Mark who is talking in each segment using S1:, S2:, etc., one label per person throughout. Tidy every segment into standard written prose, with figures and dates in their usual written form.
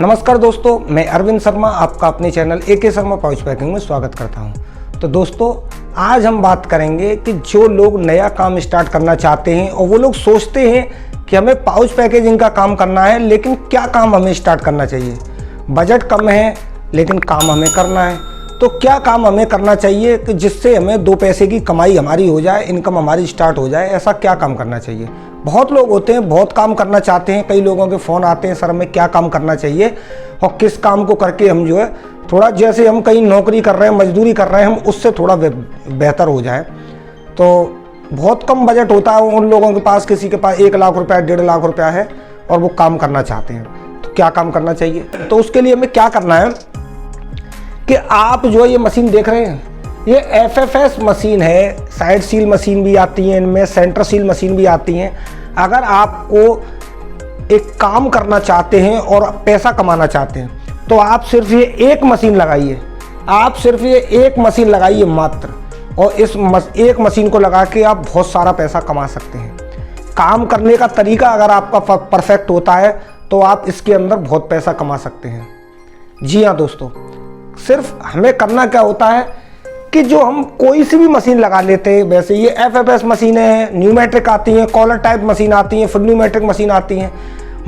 S1: नमस्कार दोस्तों, मैं अरविंद शर्मा आपका अपने channel A K Sharma pouch packing में स्वागत करता हूं। तो दोस्तों, आज हम बात करेंगे कि जो लोग नया काम स्टार्ट करना चाहते हैं और वो लोग सोचते हैं कि हमें पाउच पैकेजिंग का काम करना है, लेकिन क्या काम हमें स्टार्ट करना चाहिए। बजट कम है लेकिन काम हमें करना है, तो क्या काम हमें करना चाहिए कि जिससे हमें 2 पैसे की कमाई हमारी हो जाए, इनकम हमारी स्टार्ट हो जाए। ऐसा क्या काम करना चाहिए। बहुत लोग होते हैं, बहुत काम करना चाहते हैं। कई लोगों के फ़ोन आते हैं, सर हमें क्या काम करना चाहिए और किस काम को करके हम जो है थोड़ा, जैसे हम कहीं नौकरी कर रहे हैं, मजदूरी कर रहे हैं, हम उससे थोड़ा बेहतर हो जाए। तो बहुत कम बजट होता है उन लोगों के पास, किसी के पास 1 लाख रुपया 1.5 लाख रुपया है और वो काम करना चाहते हैं। तो क्या काम करना चाहिए। तो उसके लिए हमें क्या करना है कि आप जो ये मशीन देख रहे हैं, ये FFS मशीन है। साइड सील मशीन भी आती हैं इनमें, सेंटर सील मशीन भी आती हैं। अगर आपको एक काम करना चाहते हैं और पैसा कमाना चाहते हैं तो आप सिर्फ ये एक मशीन लगाइए। आप सिर्फ ये एक मशीन लगाइए मात्र, और इस एक मशीन को लगा के आप बहुत सारा पैसा कमा सकते हैं। काम करने का तरीका अगर आपका परफेक्ट होता है तो आप इसके अंदर बहुत पैसा कमा सकते हैं। जी हाँ दोस्तों, सिर्फ हमें करना क्या होता है कि जो हम कोई सी भी मशीन लगा लेते हैं। वैसे ये FFS मशीनें हैं, न्यूमेट्रिक आती हैं, कॉलर टाइप मशीन आती हैं, फुल न्यूमेट्रिक मशीन आती हैं।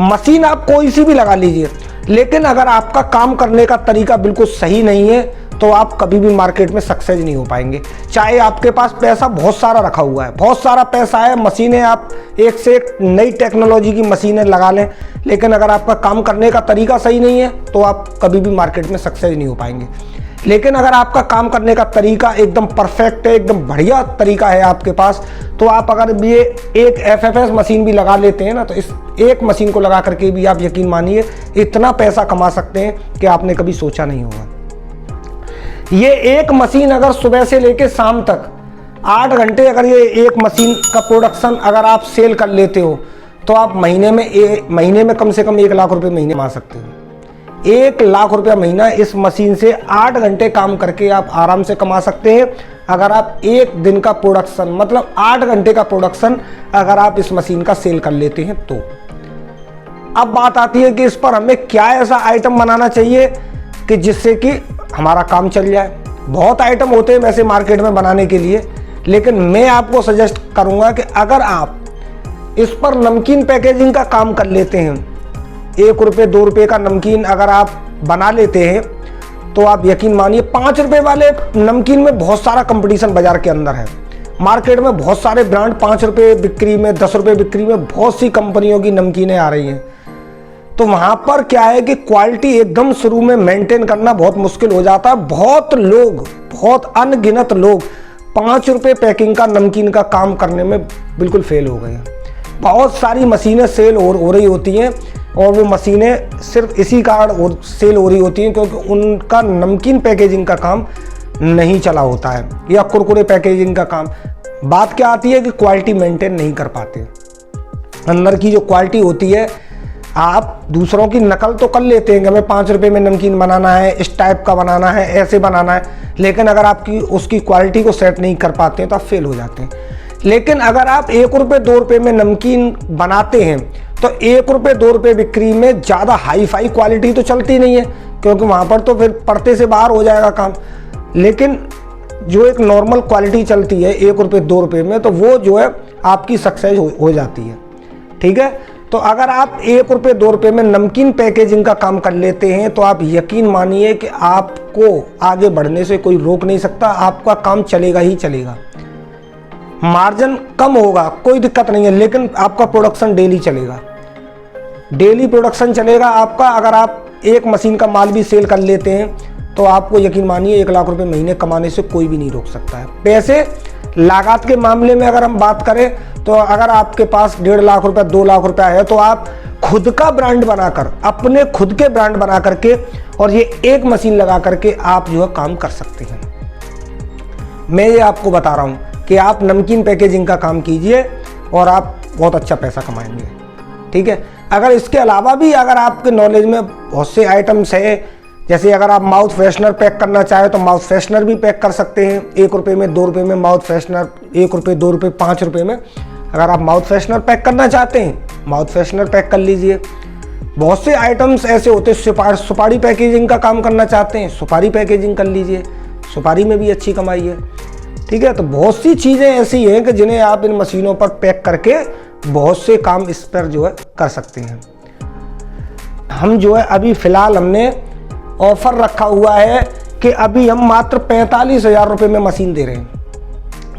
S1: मशीन आप कोई सी भी लगा लीजिए, लेकिन अगर आपका काम करने का तरीका बिल्कुल सही नहीं है तो आप कभी भी मार्केट में सक्सेस नहीं हो पाएंगे। चाहे आपके पास पैसा बहुत सारा रखा हुआ है, बहुत सारा पैसा है, मशीनें आप एक से एक नई टेक्नोलॉजी की मशीनें लगा लें, लेकिन अगर आपका काम करने का तरीका सही नहीं है तो आप कभी भी मार्केट में सक्सेस नहीं हो पाएंगे। लेकिन अगर आपका काम करने का तरीका एकदम परफेक्ट है, एकदम बढ़िया तरीका है आपके पास, तो आप अगर ये एक FFS मशीन भी लगा लेते हैं ना, तो इस एक मशीन को लगा करके भी आप यकीन मानिए इतना पैसा कमा सकते हैं कि आपने कभी सोचा नहीं होगा। ये एक मशीन अगर सुबह से लेकर शाम तक 8 घंटे अगर ये एक मशीन का प्रोडक्शन अगर आप सेल कर लेते हो तो आप महीने में कम से कम 1 लाख रुपए महीने कमा सकते हो। 1 लाख रुपया महीना इस मशीन से 8 घंटे काम करके आप आराम से कमा सकते हैं। अगर आप एक दिन का प्रोडक्शन, मतलब 8 घंटे का प्रोडक्शन अगर आप इस मशीन का सेल कर लेते हैं तो। अब बात आती है कि इस पर हमें क्या ऐसा आइटम बनाना चाहिए कि जिससे कि हमारा काम चल जाए। बहुत आइटम होते हैं वैसे मार्केट में बनाने के लिए, लेकिन मैं आपको सजेस्ट करूंगा कि अगर आप इस पर नमकीन पैकेजिंग का काम कर लेते हैं, 1 रुपये 2 रुपये का नमकीन अगर आप बना लेते हैं तो आप यकीन मानिए 5 रुपये वाले नमकीन में बहुत सारा कंपटीशन बाजार के अंदर है। मार्केट में बहुत सारे ब्रांड 5 रुपये बिक्री में, 10 रुपये बिक्री में बहुत सी कंपनियों की नमकीनें आ रही हैं। तो वहाँ पर क्या है कि क्वालिटी एकदम शुरू में मेंटेन करना बहुत मुश्किल हो जाता है। बहुत लोग, बहुत अनगिनत लोग 5 रुपये पैकिंग का नमकीन का काम करने में बिल्कुल फेल हो गए हैं। बहुत सारी मशीनें सेल हो रही होती हैं और वो मशीनें सिर्फ इसी कारण सेल हो रही होती हैं क्योंकि उनका नमकीन पैकेजिंग का काम नहीं चला होता है, या कुरकुरे पैकेजिंग का काम। बात क्या आती है कि क्वालिटी मेंटेन नहीं कर पाते। अंदर की जो क्वालिटी होती है, आप दूसरों की नकल तो कर लेते हैं कि हमें 5 रुपये में नमकीन बनाना है, इस टाइप का बनाना है, ऐसे बनाना है, लेकिन अगर आपकी उसकी क्वालिटी को सेट नहीं कर पाते हैं तो आप फेल हो जाते हैं। लेकिन अगर आप 1 रुपये 2 रुपये में नमकीन बनाते हैं तो 1 रुपये 2 रुपये बिक्री में ज़्यादा हाई फाई क्वालिटी तो चलती नहीं है, क्योंकि वहाँ पर तो फिर पर्दे से बाहर हो जाएगा काम। लेकिन जो एक नॉर्मल क्वालिटी चलती है 1 रुपये 2 रुपये में, तो वो जो है आपकी सक्सेस हो जाती है। ठीक है, तो अगर आप 1 रुपये 2 रुपये में नमकीन पैकेजिंग का काम कर लेते हैं तो आप यकीन मानिए कि आपको आगे बढ़ने से कोई रोक नहीं सकता। आपका काम चलेगा ही चलेगा। मार्जिन कम होगा, कोई दिक्कत नहीं है, लेकिन आपका प्रोडक्शन डेली चलेगा। डेली प्रोडक्शन चलेगा आपका। अगर आप एक मशीन का माल भी सेल कर लेते हैं तो आपको यकीन मानिए 1 लाख रुपए महीने कमाने से कोई भी नहीं रोक सकता है। पैसे लागत के मामले में अगर हम बात करें तो अगर आपके पास 1.5 लाख रुपया 2 लाख रुपया है तो आप खुद का ब्रांड बनाकर, अपने खुद के ब्रांड बना करके और ये एक मशीन लगा करके आप जो है काम कर सकते हैं। मैं ये आपको बता रहा हूँ कि आप नमकीन पैकेजिंग का काम कीजिए और आप बहुत अच्छा पैसा कमाएंगे। ठीक है, अगर इसके अलावा भी अगर आपके नॉलेज में बहुत से आइटम्स है, जैसे अगर आप माउथ फ्रेशनर पैक करना चाहें तो माउथ फ्रेशनर भी पैक कर सकते हैं। 1 रुपये में 2 रुपये में माउथ फ्रेशनर, 1 रुपये 2 रुपये 5 रुपये में अगर आप माउथ फ्रेशनर पैक करना चाहते हैं, माउथ फ्रेशनर पैक कर लीजिए। बहुत से आइटम्स ऐसे होते हैं, सुपारी पैकेजिंग का काम करना चाहते हैं, सुपारी पैकेजिंग कर लीजिए, सुपारी में भी अच्छी कमाई है। ठीक है, तो बहुत सी चीज़ें ऐसी हैं कि जिन्हें आप इन मशीनों पर पैक करके बहुत से काम इस पर जो है कर सकते हैं। हम जो है अभी फ़िलहाल हमने ऑफ़र रखा हुआ है कि अभी हम मात्र 45,000 रुपये में मशीन दे रहे हैं।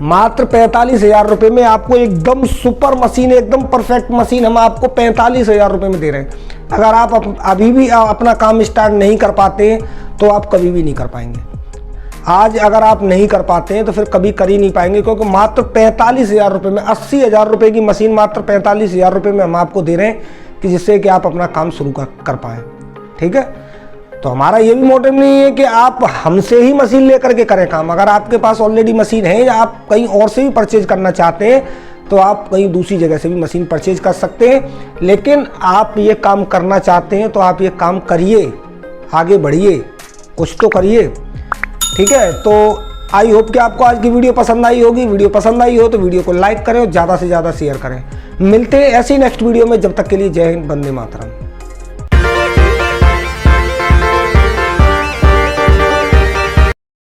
S1: मात्र 45,000 रुपये में आपको एकदम सुपर मशीन, एकदम परफेक्ट मशीन हम आपको 45,000 रुपये में दे रहे हैं। अगर आप अभी भी अपना काम स्टार्ट नहीं कर पाते हैं तो आप कभी भी नहीं कर पाएंगे। आज अगर आप नहीं कर पाते हैं तो फिर कभी कर ही नहीं पाएंगे, क्योंकि मात्र 45,000 रुपये में 80,000 रुपये की मशीन मात्र 45,000 रुपये में हम आपको दे रहे हैं कि जिससे कि आप अपना काम शुरू कर पाएँ। ठीक है, तो हमारा ये भी मोटिव नहीं है कि आप हमसे ही मशीन लेकर के करें काम। अगर आपके पास ऑलरेडी मशीन है या आप कहीं और से भी परचेज करना चाहते हैं तो आप कहीं दूसरी जगह से भी मशीन परचेज कर सकते हैं। लेकिन आप ये काम करना चाहते हैं तो आप ये काम करिए, आगे बढ़िए, कुछ तो करिए। ठीक है, तो आई होप कि आपको आज की वीडियो पसंद आई होगी। वीडियो पसंद आई हो तो वीडियो को लाइक करें और ज़्यादा से ज़्यादा शेयर करें। मिलते हैं ऐसी नेक्स्ट वीडियो में, जब तक के लिए जय हिंद, वंदे मातरम।